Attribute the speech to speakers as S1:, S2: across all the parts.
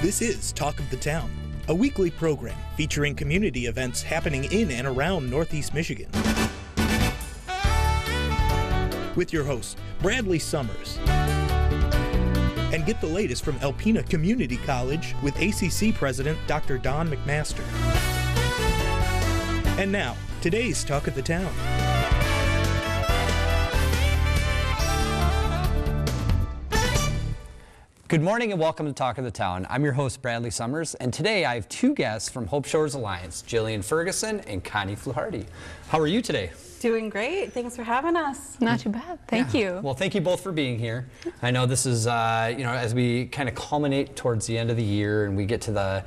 S1: This is Talk of the Town, a weekly program featuring community events happening in and around Northeast Michigan. With your host, Bradley Summers. And get the latest from Alpena Community College with ACC President Dr. Don McMaster. And now, today's Talk of the Town.
S2: Good morning and welcome to Talk of the Town. I'm your host, Bradley Summers, and today I have two guests from Hope Shores Alliance, Jillian Ferguson and Connie Fluharty. How are you today?
S3: Doing great. Thanks for having us.
S4: Not too bad. Thank you.
S2: Well, thank you both for being here. I know this is, as we kind of culminate towards the end of the year and we get to the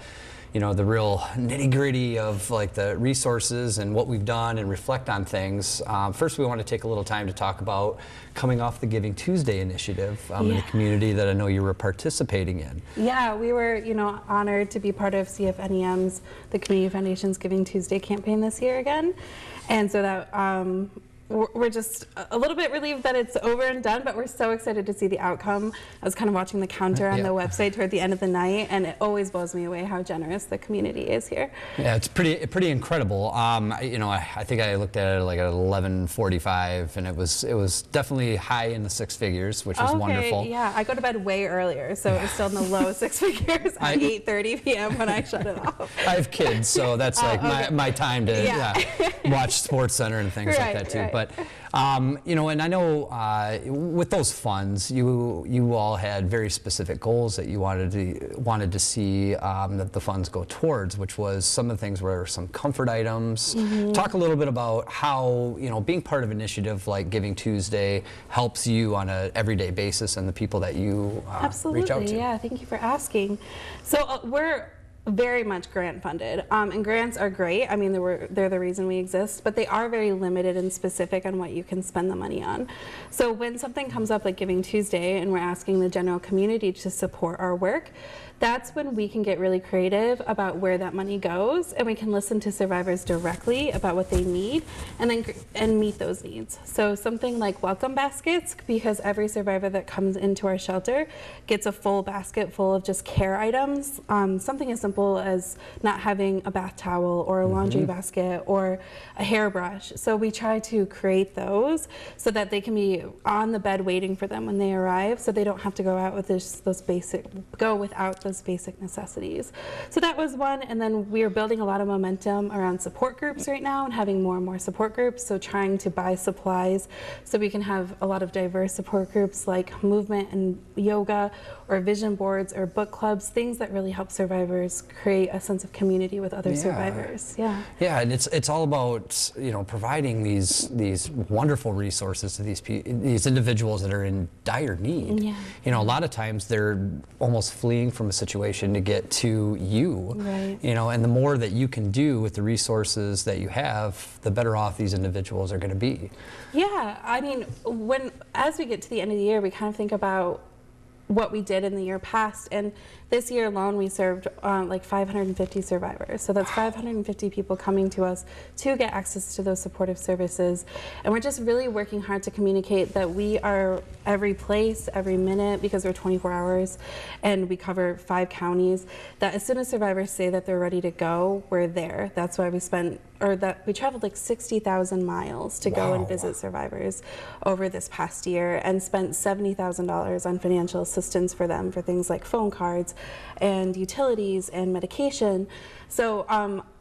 S2: real nitty-gritty of like the resources and what we've done and reflect on things. First, we want to take a little time to talk about coming off the Giving Tuesday initiative in the community that I know you were participating in.
S3: Yeah, we were, honored to be part of CFNEM's, the Community Foundation's Giving Tuesday campaign this year again. And so that we're just a little bit relieved that it's over and done, but we're so excited to see the outcome. I was kind of watching the counter on the website toward the end of the night, and it always blows me away how generous the community is here. Yeah,
S2: it's pretty incredible. I think I looked at it like at 11:45, and it was definitely high in the six figures, which was wonderful.
S3: Yeah, I go to bed way earlier, so it was still in the low six figures at 8:30 p.m. when I shut it off.
S2: I have kids, so that's like my time to watch Sports Center and things like that too.
S3: Right.
S2: But and I know with those funds, you all had very specific goals that you wanted to see that the funds go towards, which was some of the things were some comfort items. Mm-hmm. Talk a little bit about how being part of an initiative like Giving Tuesday helps you on an everyday basis and the people that you reach out to.
S3: Yeah, thank you for asking. So we're very much grant funded, and grants are great. I mean, they're the reason we exist, but they are very limited and specific on what you can spend the money on. So when something comes up like Giving Tuesday and we're asking the general community to support our work, that's when we can get really creative about where that money goes, and we can listen to survivors directly about what they need and meet those needs. So something like welcome baskets, because every survivor that comes into our shelter gets a full basket full of just care items. Something as simple as not having a bath towel or a laundry basket or a hairbrush. So we try to create those so that they can be on the bed waiting for them when they arrive, so they don't have to go out with without those basic necessities. So that was one, and then we are building a lot of momentum around support groups right now and having more and more support groups, so trying to buy supplies so we can have a lot of diverse support groups like movement and yoga or vision boards or book clubs, things that really help survivors create a sense of community with other survivors.
S2: Yeah, and it's all about providing these wonderful resources to these individuals that are in dire need. A lot of times they're almost fleeing from a situation to get to you.
S3: Right.
S2: And the more that you can do with the resources that you have, the better off these individuals are going to be.
S3: Yeah, I mean, as we get to the end of the year, we kind of think about what we did in the year past, and this year alone we served like 550 survivors. So that's 550 people coming to us to get access to those supportive services, and we're just really working hard to communicate that we are every place, every minute, because we're 24 hours and we cover 5 counties, that as soon as survivors say that they're ready to go, we're there. That's why we traveled like 60,000 miles to go and visit survivors over this past year, and spent $70,000 on financial assistance for them for things like phone cards and utilities and medication. So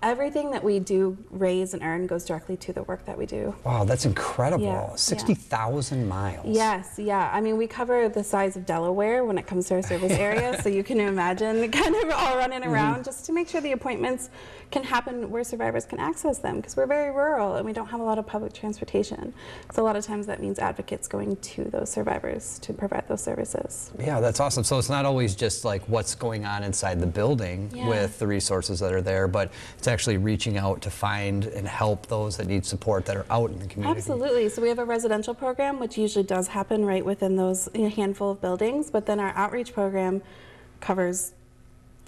S3: everything that we do raise and earn goes directly to the work that we do.
S2: Wow, that's incredible. 60,000 miles.
S3: Yes, yeah. I mean, we cover the size of Delaware when it comes to our service area, so you can imagine kind of all running around just to make sure the appointments can happen where survivors can access them, because we're very rural and we don't have a lot of public transportation. So a lot of times that means advocates going to those survivors to provide those services.
S2: Yeah, that's awesome. So it's not always just like what's going on inside the building with the resources that are there, but it's actually reaching out to find and help those that need support that are out in the community.
S3: Absolutely. So we have a residential program, which usually does happen right within those handful of buildings, but then our outreach program covers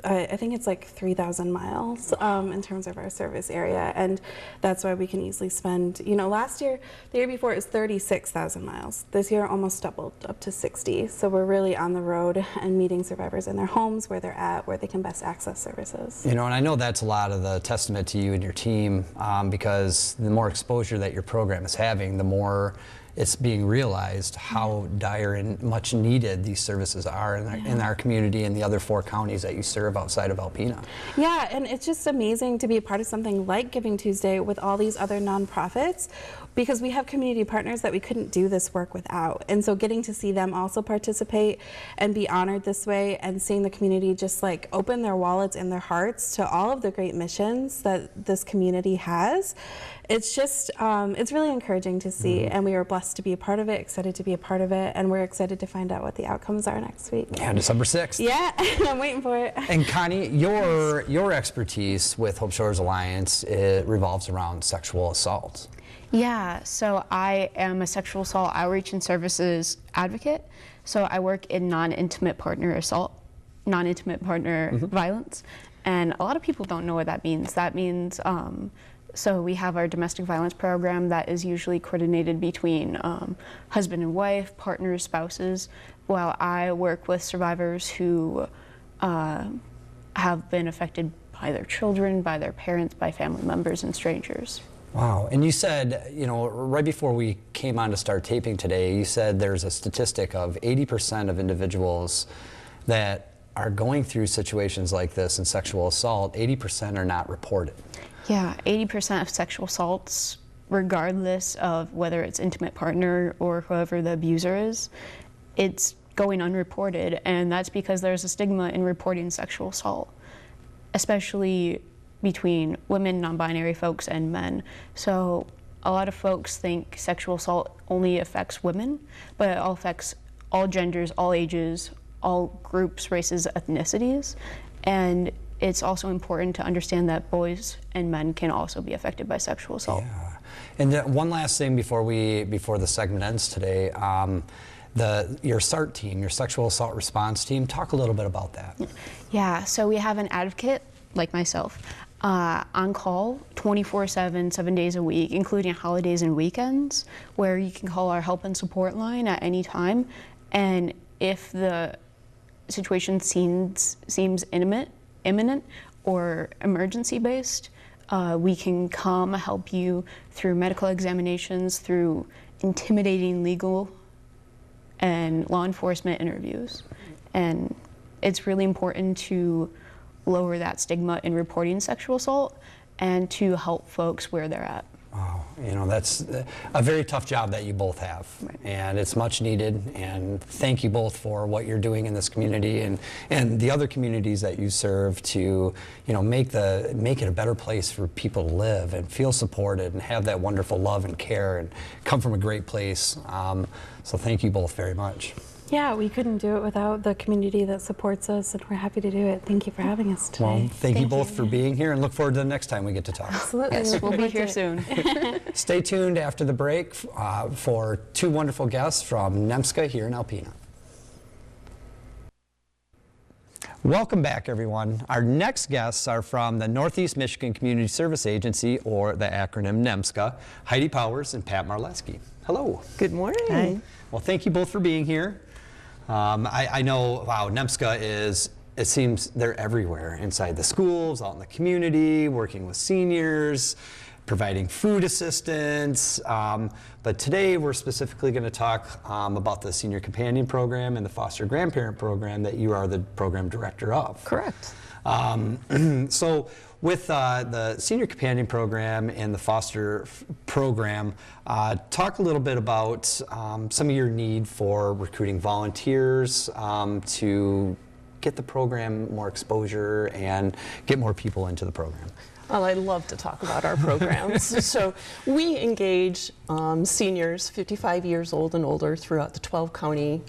S3: I think it's like 3,000 miles in terms of our service area, and that's why we can easily spend, you know, last year, the year before, it was 36,000 miles. This year almost doubled, up to 60. So we're really on the road and meeting survivors in their homes, where they're at, where they can best access services.
S2: You know, and I know that's a lot of the testament to you and your team, because the more exposure that your program is having, the more it's being realized how dire and much needed these services are in our community and the other 4 counties that you serve outside of Alpena.
S3: Yeah, and it's just amazing to be a part of something like Giving Tuesday with all these other nonprofits, because we have community partners that we couldn't do this work without. And so getting to see them also participate and be honored this way, and seeing the community just like open their wallets and their hearts to all of the great missions that this community has, it's just, it's really encouraging to see. And we are blessed to be a part of it, excited to be a part of it, and we're excited to find out what the outcomes are next week.
S2: Yeah, December 6th.
S3: Yeah, I'm waiting for it.
S2: And Connie, your expertise with Hope Shores Alliance, it revolves around sexual assault.
S4: Yeah, so I am a sexual assault outreach and services advocate. So I work in non-intimate partner assault, non-intimate partner violence. And a lot of people don't know what that means. That means, so we have our domestic violence program that is usually coordinated between husband and wife, partners, spouses, while I work with survivors who have been affected by their children, by their parents, by family members, and strangers.
S2: Wow. And you said, you know, right before we came on to start taping today, you said there's a statistic of 80% of individuals that are going through situations like this in sexual assault, 80% are not reported.
S4: Yeah, 80% of sexual assaults, regardless of whether it's intimate partner or whoever the abuser is, it's going unreported, and that's because there's a stigma in reporting sexual assault, especially between women, non-binary folks, and men. So a lot of folks think sexual assault only affects women, but it all affects all genders, all ages, all groups, races, ethnicities. And it's also important to understand that boys and men can also be affected by sexual assault.
S2: Yeah. And one last thing before the segment ends today, your SART team, your sexual assault response team, talk a little bit about that.
S4: Yeah, so we have an advocate, like myself, on call 24/7, 7 days a week, including holidays and weekends, where you can call our help and support line at any time. And if the situation seems imminent or emergency based, we can come help you through medical examinations, through intimidating legal and law enforcement interviews. And it's really important to lower that stigma in reporting sexual assault and to help folks where they're at.
S2: Wow, you know, that's a very tough job that you both have, right. And it's much needed, and thank you both for what you're doing in this community and the other communities that you serve to, you know, make it a better place for people to live and feel supported and have that wonderful love and care and come from a great place. So thank you both very much.
S3: Yeah, we couldn't do it without the community that supports us, and we're happy to do it. Thank you for having us today.
S2: Well, thank you both for being here, and look forward to the next time we get to talk.
S3: Absolutely.
S4: Yes, we'll be here soon.
S2: Stay tuned after the break for 2 wonderful guests from NEMSCA here in Alpena. Welcome back, everyone. Our next guests are from the Northeast Michigan Community Service Agency, or the acronym NEMSCA, Heidi Powers and Pat Marleski. Hello.
S5: Good morning.
S2: Hi. Well, thank you both for being here. I know, wow, NEMSCA it seems they're everywhere, inside the schools, out in the community, working with seniors, providing food assistance. But today we're specifically going to talk about the Senior Companion Program and the Foster Grandparent Program that you are the program director of.
S5: Correct.
S2: So with the Senior Companion Program and the Foster Program, talk a little bit about some of your need for recruiting volunteers to get the program more exposure and get more people into the program.
S5: Well, I love to talk about our programs. So we engage seniors 55 years old and older throughout the 12-county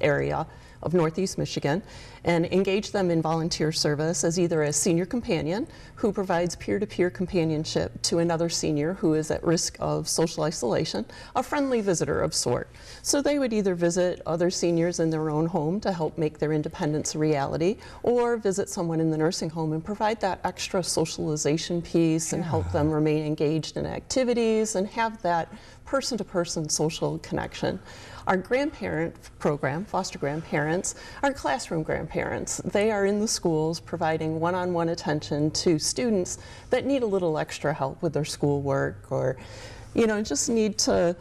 S5: area of Northeast Michigan, and engage them in volunteer service as either a senior companion who provides peer-to-peer companionship to another senior who is at risk of social isolation, a friendly visitor of sort. So they would either visit other seniors in their own home to help make their independence a reality, or visit someone in the nursing home and provide that extra socialization piece and help them remain engaged in activities and have that person-to-person social connection. Our grandparent program, foster grandparents, are classroom grandparents. They are in the schools providing one-on-one attention to students that need a little extra help with their schoolwork, or, you know, just need to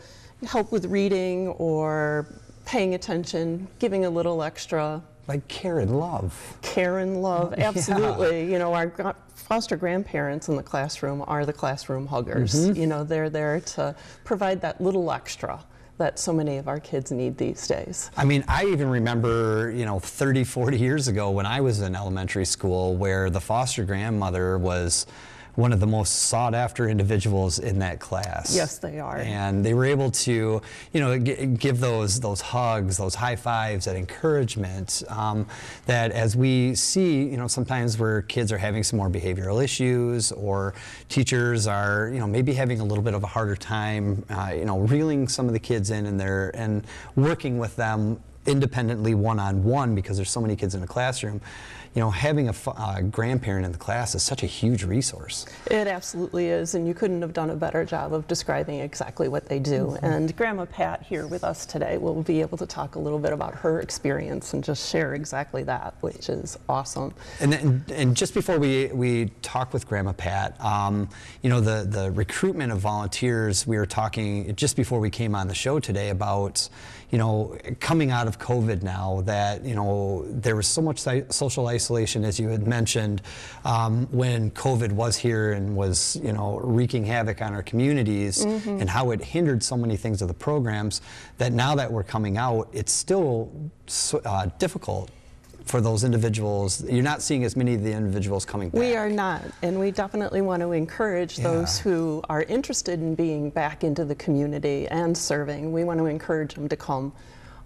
S5: help with reading or paying attention, giving a little extra.
S2: Like care and love.
S5: Care and love, absolutely. Yeah. You know, our foster grandparents in the classroom are the classroom huggers. You know, they're there to provide that little extra that so many of our kids need these days.
S2: I mean, I even remember, you know, 30, 40 years ago when I was in elementary school, where the foster grandmother was one of the most sought after individuals in that class.
S5: Yes, they are.
S2: And they were able to, you know, give those hugs, those high fives, that encouragement, that as we see, you know, sometimes where kids are having some more behavioral issues, or teachers are, you know, maybe having a little bit of a harder time, you know, reeling some of the kids in there and working with them independently one-on-one, because there's so many kids in the classroom. You know, having a grandparent in the class is such a huge resource.
S5: It absolutely is, and you couldn't have done a better job of describing exactly what they do. And Grandma Pat here with us today will be able to talk a little bit about her experience and just share exactly that, which is awesome.
S2: And just before we talk with Grandma Pat, you know, the recruitment of volunteers, we were talking just before we came on the show today about, you know, coming out of COVID now, that, you know, there was so much social isolation, as you had mentioned, when COVID was here and was, you know, wreaking havoc on our communities, and how it hindered so many things of the programs, that now that we're coming out, it's still difficult for those individuals. You're not seeing as many of the individuals coming back.
S5: We are not, and we definitely want to encourage those who are interested in being back into the community and serving. We want to encourage them to come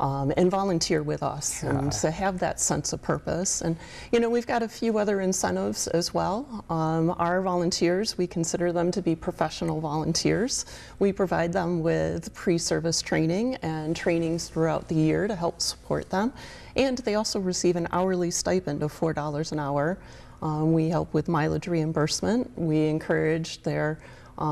S5: and volunteer with us, and to have that sense of purpose. And, you know, we've got a few other incentives as well. Our volunteers, we consider them to be professional volunteers. We provide them with pre-service training and trainings throughout the year to help support them. And they also receive an hourly stipend of $4 an hour. We help with mileage reimbursement. We encourage their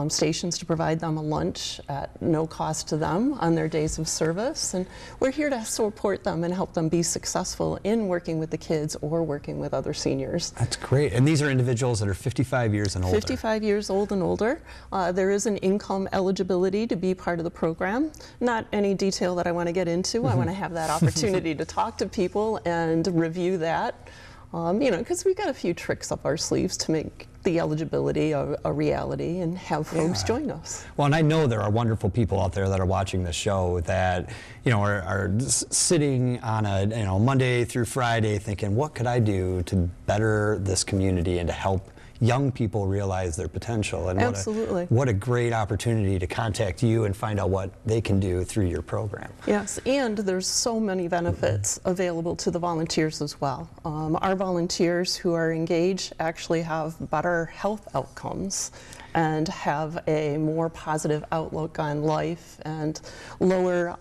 S5: stations to provide them a lunch at no cost to them on their days of service. And we're here to support them and help them be successful in working with the kids or working with other seniors.
S2: That's great. And these are individuals that are 55 years and older.
S5: 55 years old and older. There is an income eligibility to be part of the program. Not any detail that I want to get into. I want to have that opportunity to talk to people and review that. You know, because we've got a few tricks up our sleeves to make the eligibility a reality and have folks join us.
S2: Well, and I know there are wonderful people out there that are watching the show that, you know, are sitting on a, you know, Monday through Friday thinking, what could I do to better this community and to help young people realize their potential? And
S5: absolutely.
S2: What a great opportunity to contact you and find out what they can do through your program.
S5: Yes, and there's so many benefits available to the volunteers as well. Our volunteers who are engaged actually have better health outcomes and have a more positive outlook on life and lower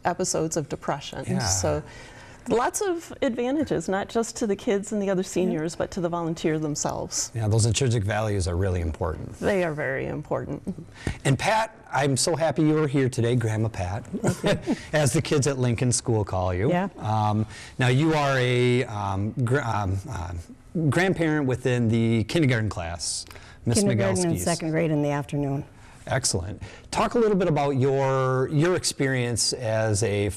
S5: episodes of depression. So lots of advantages, not just to the kids and the other seniors, but to the volunteers themselves.
S2: Yeah, those intrinsic values are really important.
S5: They are very important.
S2: And Pat, I'm so happy you were here today, Grandma Pat, as the kids at Lincoln School call you.
S6: Yeah.
S2: Now you are a grandparent within the kindergarten class, Miss
S6: Kindergarten and
S2: Migalski's.
S6: second grade in the afternoon.
S2: Excellent. Talk a little bit about your experience as a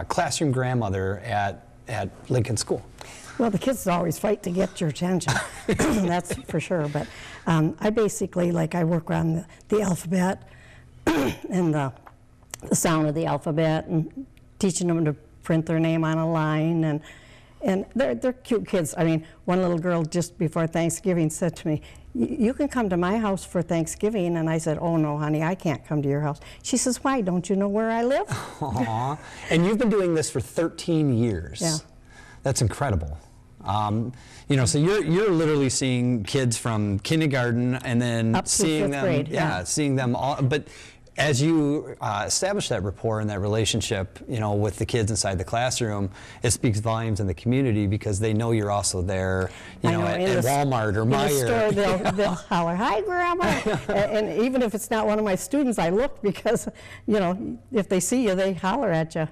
S2: classroom grandmother at Lincoln School.
S6: Well, the kids always fight to get your attention, that's for sure. But I basically, I work on the alphabet and the sound of the alphabet and teaching them to print their name on a line and And they're cute kids. I mean, one little girl just before Thanksgiving said to me, you can come to my house for Thanksgiving. And I said, oh no, honey, I can't come to your house. She says, why? Don't you know where I live?
S2: Aww. And you've been doing this for 13 years.
S6: Yeah.
S2: That's incredible. You know, so you're literally seeing kids from kindergarten and then
S6: Up to
S2: seeing
S6: fifth
S2: them,
S6: grade,
S2: yeah,
S6: yeah.
S2: seeing them all. But as you establish that rapport and that relationship, you know, with the kids inside the classroom, it speaks volumes in the community because they know you're also there, you know, at Walmart or Meijer.
S6: In the store, they'll holler, hi, Grandma. And even if it's not one of my students, I look because, you know, if they see you, they holler at you.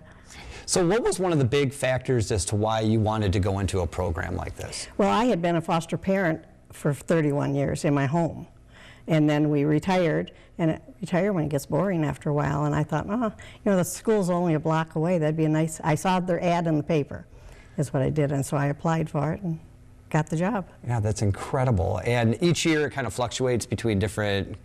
S2: So what was one of the big factors as to why you wanted to go into a program like this?
S6: Well, I had been a foster parent for 31 years in my home. And then we retired, and retirement gets boring after a while. And I thought, oh, you know, the school's only a block away. That'd be a nice, I saw their ad in the paper, is what I did. And so I applied for it and got the job.
S2: Yeah, that's incredible. And each year it kind of fluctuates between different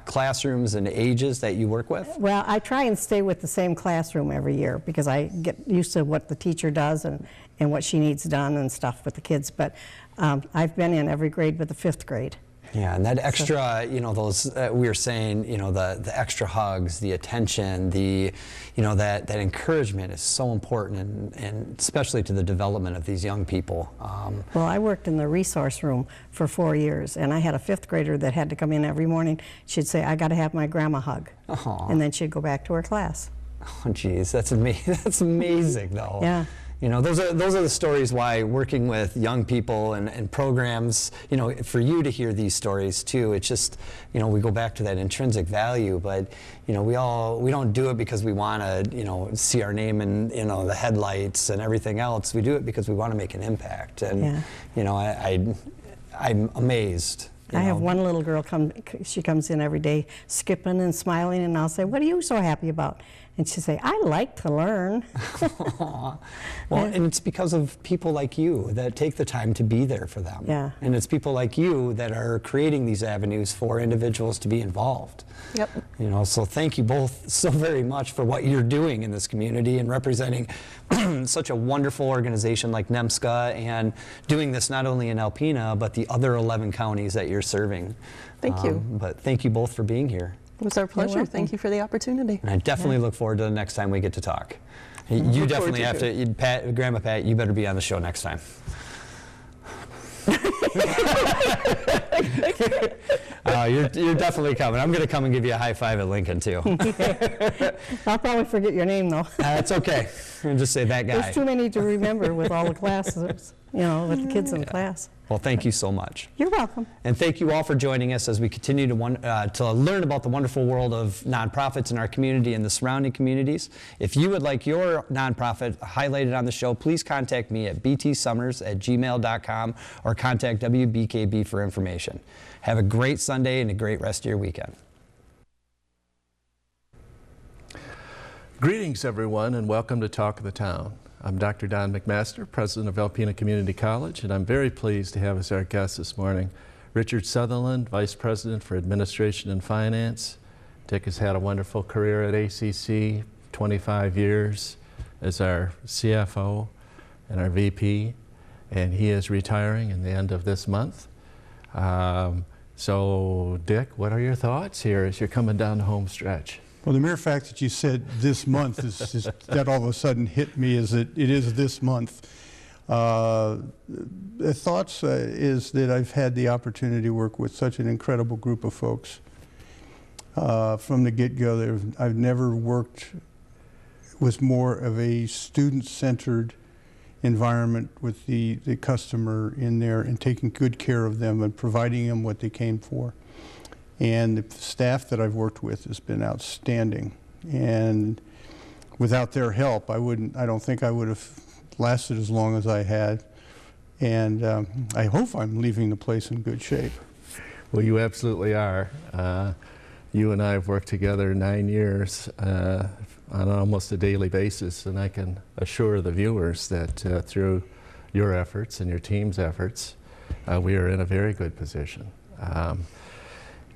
S2: classrooms and ages that you work with?
S6: Well, I try and stay with the same classroom every year because I get used to what the teacher does and what she needs done and stuff with the kids. But I've been in every grade but the 5th grade.
S2: Yeah, and that extra, you know, those, we were saying, you know, the extra hugs, the attention, the, you know, that encouragement is so important, and especially to the development of these young people.
S6: Well, I worked in the resource room for 4 years, and I had a 5th grader that had to come in every morning. She'd say, I got to have my grandma hug.
S2: Aww.
S6: And then she'd go back to her class.
S2: Oh, geez, that's amazing. That's amazing, though.
S6: Yeah.
S2: You know, those are the stories why working with young people and programs, you know, for you to hear these stories too, it's just, you know, we go back to that intrinsic value, but, you know, we don't do it because we want to, you know, see our name in, you know, the headlights and everything else. We do it because we want to make an impact. And,
S6: yeah.
S2: you know, I'm amazed.
S6: I have one little girl she comes in every day skipping and smiling, and I'll say, what are you so happy about? And she'll say, I like to learn.
S2: Well, and it's because of people like you that take the time to be there for them.
S6: Yeah.
S2: And it's people like you that are creating these avenues for individuals to be involved.
S5: Yep.
S2: You know, so thank you both so very much for what you're doing in this community and representing such a wonderful organization like NEMSCA and doing this not only in Alpena, but the other 11 counties that you're serving.
S5: Thank you.
S2: But thank you both for being here.
S5: It was our pleasure. Thank you for the opportunity.
S2: And I definitely look forward to the next time we get to talk. You definitely have to, Grandma Pat, you better be on the show next time. You're definitely coming. I'm going to come and give you a high five at Lincoln, too.
S6: I'll probably forget your name, though.
S2: That's okay. I'll just say that guy.
S6: There's too many to remember with all the classes, you know, with the kids in class.
S2: Well, thank you so much.
S6: You're welcome.
S2: And thank you all for joining us as we continue to learn about the wonderful world of nonprofits in our community and the surrounding communities. If you would like your nonprofit highlighted on the show, please contact me at btsummers@gmail.com or contact WBKB for information. Have a great Sunday and a great rest of your weekend.
S7: Greetings, everyone, and welcome to Talk of the Town. I'm Dr. Don McMaster, president of Alpena Community College, and I'm very pleased to have as our guest this morning Richard Sutherland, vice president for administration and finance. Dick has had a wonderful career at ACC, 25 years as our CFO and our VP, and he is retiring in the end of this month. So, Dick, what are your thoughts here as you're coming down the home stretch?
S8: Well, the mere fact that you said this month is that all of a sudden hit me as it is this month. The thoughts is that I've had the opportunity to work with such an incredible group of folks from the get-go. I've never worked with more of a student-centered environment with the customer in there and taking good care of them and providing them what they came for. And the staff that I've worked with has been outstanding. And without their help, I don't think I would have lasted as long as I had. And I hope I'm leaving the place in good shape.
S7: Well, you absolutely are. You and I have worked together 9 years on almost a daily basis, and I can assure the viewers that through your efforts and your team's efforts, we are in a very good position.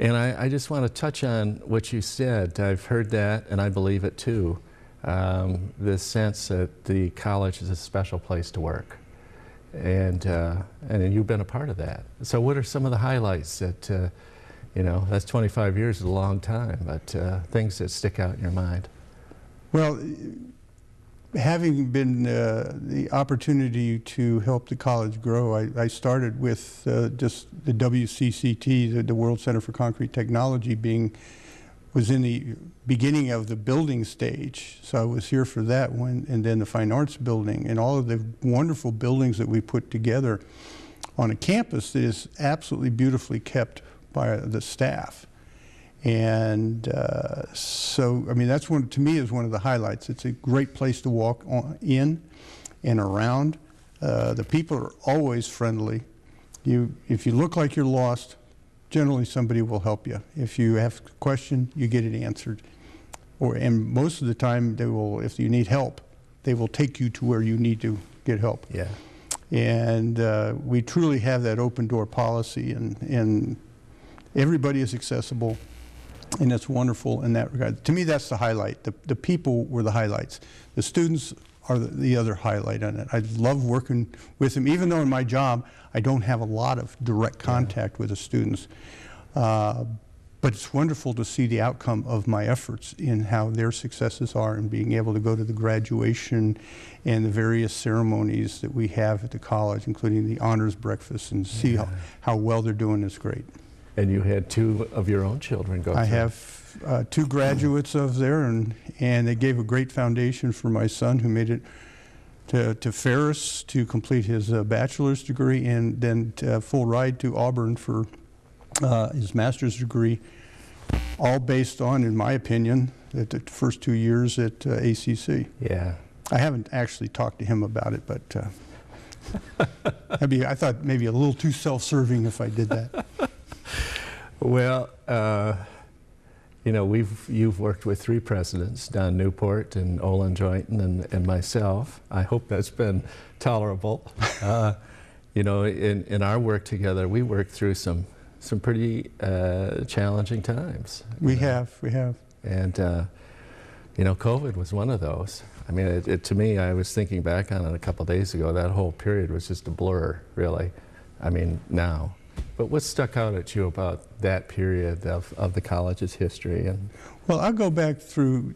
S7: And I just want to touch on what you said. I've heard that, and I believe it too. This sense that the college is a special place to work. and you've been a part of that. So what are some of the highlights that, you know, that's 25 years is a long time, but things that stick out in your mind?
S8: Well, having been the opportunity to help the college grow, I started with just the WCCT, the World Center for Concrete Technology, was in the beginning of the building stage. So I was here for that one, and then the Fine Arts Building, and all of the wonderful buildings that we put together on a campus that is absolutely beautifully kept by the staff. And so, I mean, that's to me, is one of the highlights. It's a great place to walk in and around. The people are always friendly. If you look like you're lost, generally somebody will help you. If you have a question, you get it answered. And most of the time, they will, if you need help, they will take you to where you need to get help.
S7: Yeah.
S8: And we truly have that open door policy, and everybody is accessible. And it's wonderful in that regard. To me, that's the highlight. The people were the highlights. The students are the other highlight on it. I love working with them, even though in my job I don't have a lot of direct contact with the students. But it's wonderful to see the outcome of my efforts in how their successes are, and being able to go to the graduation and the various ceremonies that we have at the college, including the honors breakfast, and see how well they're doing is great. And
S7: you had 2 of your own children go through.
S8: I have 2 graduates of there, and they gave a great foundation for my son, who made it to Ferris to complete his bachelor's degree, and then full ride to Auburn for his master's degree, all based on, in my opinion, the first 2 years at ACC.
S7: Yeah.
S8: I haven't actually talked to him about it, but I thought maybe a little too self-serving if I did that.
S7: Well, you know, you've worked with 3 presidents, Don Newport and Olin Joynton and myself. I hope that's been tolerable. You know, in our work together, we worked through some pretty challenging times.
S8: We have.
S7: And, you know, COVID was one of those. I mean, to me, I was thinking back on it a couple days ago, that whole period was just a blur, really. I mean, now. But what stuck out at you about that period of the college's history?
S8: Well, I'll go back through,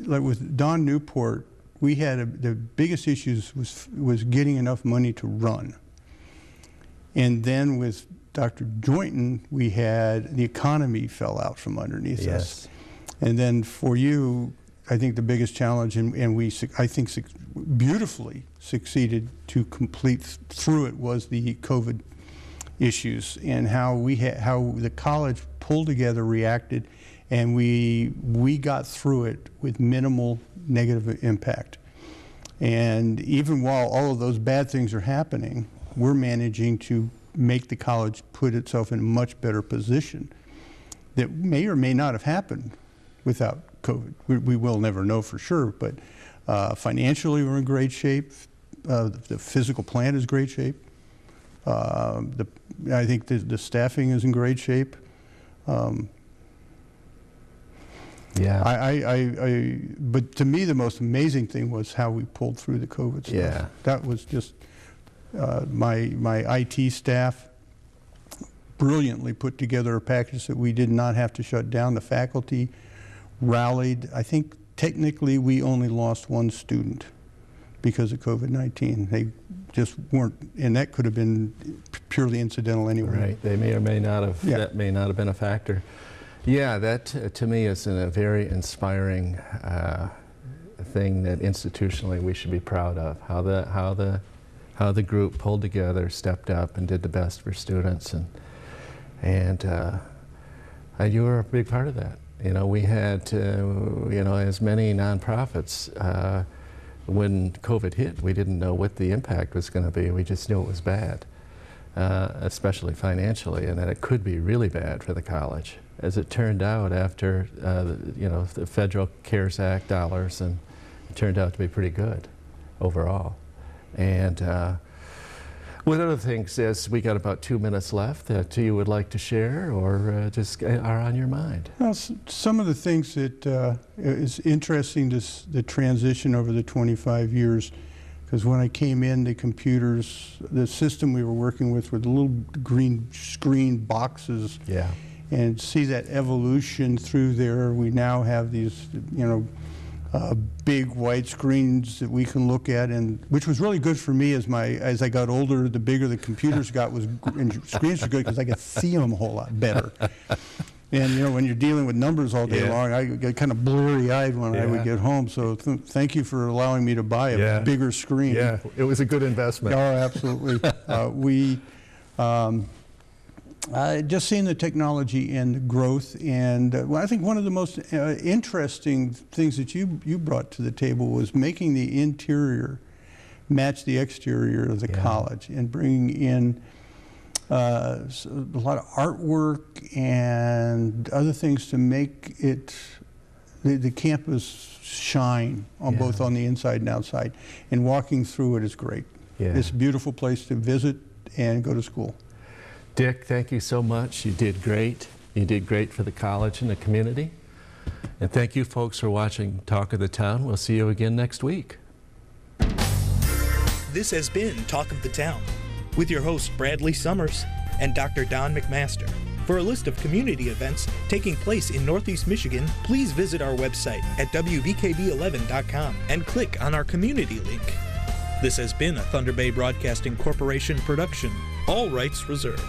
S8: like with Don Newport, we had the biggest issues was getting enough money to run. And then with Dr. Joynton, we had the economy fell out from underneath us. And then for you, I think the biggest challenge, and we, I think, beautifully succeeded to complete through it, was the COVID issues, and how the college pulled together, reacted, and we got through it with minimal negative impact. And even while all of those bad things are happening, we're managing to make the college put itself in a much better position that may or may not have happened without COVID. We will never know for sure, but financially we're in great shape. The physical plant is great shape. I think the staffing is in great shape.
S7: Yeah.
S8: But to me, the most amazing thing was how we pulled through the COVID stuff.
S7: Yeah.
S8: That was just my IT staff brilliantly put together a package that we did not have to shut down. The faculty rallied. I think technically we only lost 1 student because of COVID-19. They just weren't, and that could have been purely incidental anyway.
S7: Right, they may or may not have, that may not have been a factor. Yeah, that to me is a very inspiring thing that institutionally we should be proud of, how the group pulled together, stepped up, and did the best for students, and you were a big part of that. You know, we had, you know, as many nonprofits, when COVID hit, we didn't know what the impact was going to be. We just knew it was bad, especially financially, and that it could be really bad for the college. As it turned out, after you know, the federal CARES Act dollars, and it turned out to be pretty good overall. And what other things, as we got about 2 minutes left, that you would like to share or just are on your mind?
S8: Well, some of the things that is interesting, the transition over the 25 years Because when I came in, the computers, the system we were working with were the little green screen boxes.
S7: Yeah.
S8: And see that evolution through there. We now have these, big white screens that we can look at, and which was really good for me as I got older. The bigger the computers got, and screens were good because I could see them a whole lot better. And when you're dealing with numbers all day long, I get kind of blurry-eyed when I would get home. So thank you for allowing me to buy a bigger screen.
S7: Yeah, it was a good investment.
S8: Oh, absolutely. Just seeing the technology and the growth, and I think one of the most interesting things that you brought to the table was making the interior match the exterior of the college, and bringing in a lot of artwork and other things to make it the campus shine on both on the inside and outside. And walking through it is great.
S7: Yeah.
S8: It's a beautiful place to visit and go to school.
S7: Dick, thank you so much. You did great. You did great for the college and the community. And thank you folks for watching Talk of the Town. We'll see you again next week.
S1: This has been Talk of the Town with your hosts Bradley Summers and Dr. Don McMaster. For a list of community events taking place in Northeast Michigan, please visit our website at WBKB11.com and click on our community link. This has been a Thunder Bay Broadcasting Corporation production. All rights reserved.